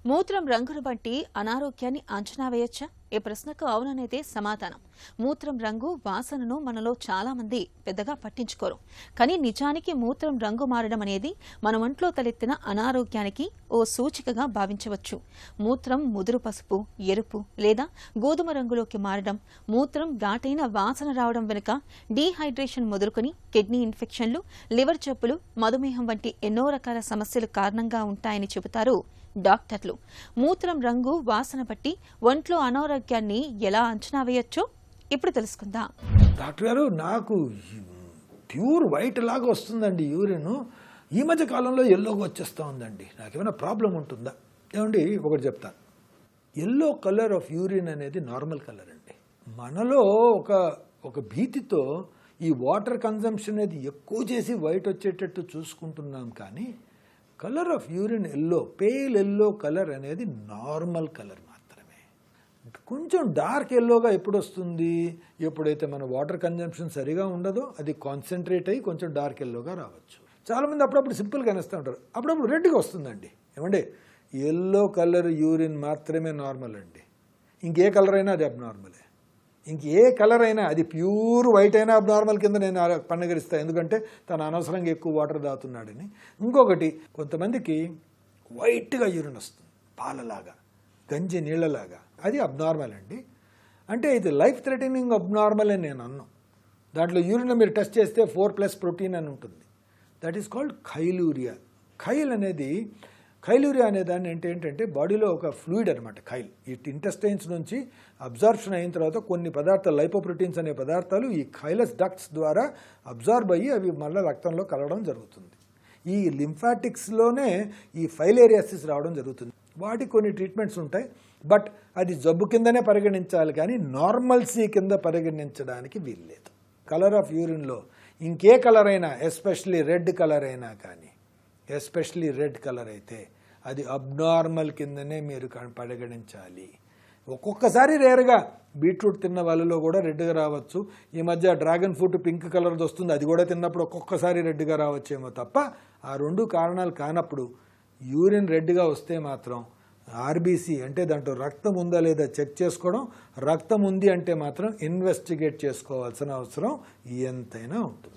మూత్రం రంగును బట్టి అనారోగ్యాన్ని అంచనా వేయొచ్చా? ఈ ప్రశ్నకు అవుననేదే సమాధానం. మూత్రం రంగు, వాసనను మనలో చాలా మంది పెద్దగా పట్టించుకోరు. కానీ నిజానికి మూత్రం రంగు మారడం అనేది మన ఒంట్లో తలెత్తిన అనారోగ్యానికి ఓ సూచికగా భావించవచ్చు. మూత్రం ముదురు పసుపు, ఎరుపు లేదా గోధుమ రంగులోకి మారడం, మూత్రం ఘాటైన వాసన రావడం వెనుక డీహైడ్రేషన్ మొదలుకొని కిడ్నీ ఇన్ఫెక్షన్లు, లివర్ జబ్బులు, మధుమేహం వంటి ఎన్నో రకాల సమస్యలు కారణంగా ఉంటాయని చెబుతారు డాక్టర్లు. మూత్రం రంగు, వాసన బట్టి ఒంట్లో అనారోగ్యాన్ని ఎలా అంచనా వేయొచ్చో ఇప్పుడు తెలుసుకుందాం. డాక్టర్ గారు, నాకు ప్యూర్ వైట్ లాగా వస్తుందండి యూరిన్. ఈ మధ్య కాలంలో ఎల్లోగా వచ్చేస్తూ ఉందండి. నాకేమైనా ప్రాబ్లం ఉంటుందా? ఏమండి, ఒకటి చెప్తాను. ఎల్లో కలర్ ఆఫ్ యూరిన్ అనేది నార్మల్ కలర్ అండి. మనలో ఒక భీతితో ఈ వాటర్ కన్జంప్షన్ అనేది ఎక్కువ చేసి వైట్ వచ్చేటట్టు చూసుకుంటున్నాం. కానీ colour of urine yellow, pale yellow colour అనేది నార్మల్ కలర్ మాత్రమే. కొంచెం డార్క్ ఎల్లోగా ఎప్పుడు వస్తుంది? ఎప్పుడైతే మన వాటర్ కన్జంప్షన్ సరిగా ఉండదో అది కాన్సన్ట్రేట్ అయ్యి కొంచెం డార్క్ ఎల్లోగా రావచ్చు. చాలామంది అప్పుడప్పుడు సింపుల్గా అనేస్తూ ఉంటారు, అప్పుడప్పుడు రెడ్గా వస్తుందండి. ఏమండి, ఎల్లో కలర్ యూరిన్ మాత్రమే నార్మల్ అండి. ఇంకే కలర్ అయినా అది అబ్నార్మలే. ఇంకే కలర్ అయినా, అది ప్యూర్ వైట్ అయినా అబ్నార్మల్ కింద నేను పన్నగరిస్తాను. ఎందుకంటే తను అనవసరంగా ఎక్కువ వాటర్ తాగుతున్నాడని. ఇంకొకటి, కొంతమందికి వైట్గా యూరిన్ వస్తుంది, పాలలాగా, గంజి నీళ్ళలాగా. అది అబ్నార్మల్ అండి. అంటే ఇది లైఫ్ థ్రెటనింగ్ అబ్నార్మల్ అని నేను అన్నాను. దాంట్లో యూరిన్ మీరు టెస్ట్ చేస్తే 4+ ప్రోటీన్ అని ఉంటుంది. That is called chyluria. Chyluria అనే దాన్ని ఏంటంటే బాడీలో ఒక ఫ్లూయిడ్ అనమాట. ఖైల్ ఈ ఇంటెస్టైన్స్ నుంచి అబ్జార్ప్షన్ అయిన తర్వాత కొన్ని పదార్థాలు, లైపోప్రోటీన్స్ అనే పదార్థాలు ఈ ఖైలస్ డక్ట్స్ ద్వారా అబ్జార్బ్ అయ్యి అవి మళ్ళీ రక్తంలో కలవడం జరుగుతుంది. ఈ లింఫాటిక్స్లోనే ఈ ఫైలేరియాసిస్ రావడం జరుగుతుంది. వాటికి కొన్ని ట్రీట్మెంట్స్ ఉంటాయి, బట్ అది జబ్బు కిందనే పరిగణించాలి, కానీ నార్మల్సీ కింద పరిగణించడానికి వీల్లేదు. కలర్ ఆఫ్ యూరిన్లో ఇంకే కలర్ అయినా, ఎస్పెషలీ రెడ్ కలర్ అయినా కానీ, ఎస్పెషలీ రెడ్ కలర్ అయితే అది అబ్నార్మల్ కిందనే మీరు పరిగణించాలి. ఒక్కొక్కసారి రేరుగా బీట్రూట్ తిన్న వాళ్ళలో కూడా రెడ్గా రావచ్చు. ఈ మధ్య డ్రాగన్ ఫ్రూట్ పింక్ కలర్ది వస్తుంది, అది కూడా తిన్నప్పుడు ఒక్కొక్కసారి రెడ్గా రావచ్చేమో తప్ప ఆ రెండు కారణాలు కానప్పుడు యూరిన్ రెడ్గా వస్తే మాత్రం ఆర్బీసీ అంటే దాంట్లో రక్తం ఉందా లేదా చెక్ చేసుకోవడం, రక్తం ఉంది అంటే మాత్రం ఇన్వెస్టిగేట్ చేసుకోవాల్సిన అవసరం ఎంతైనా ఉంటుంది.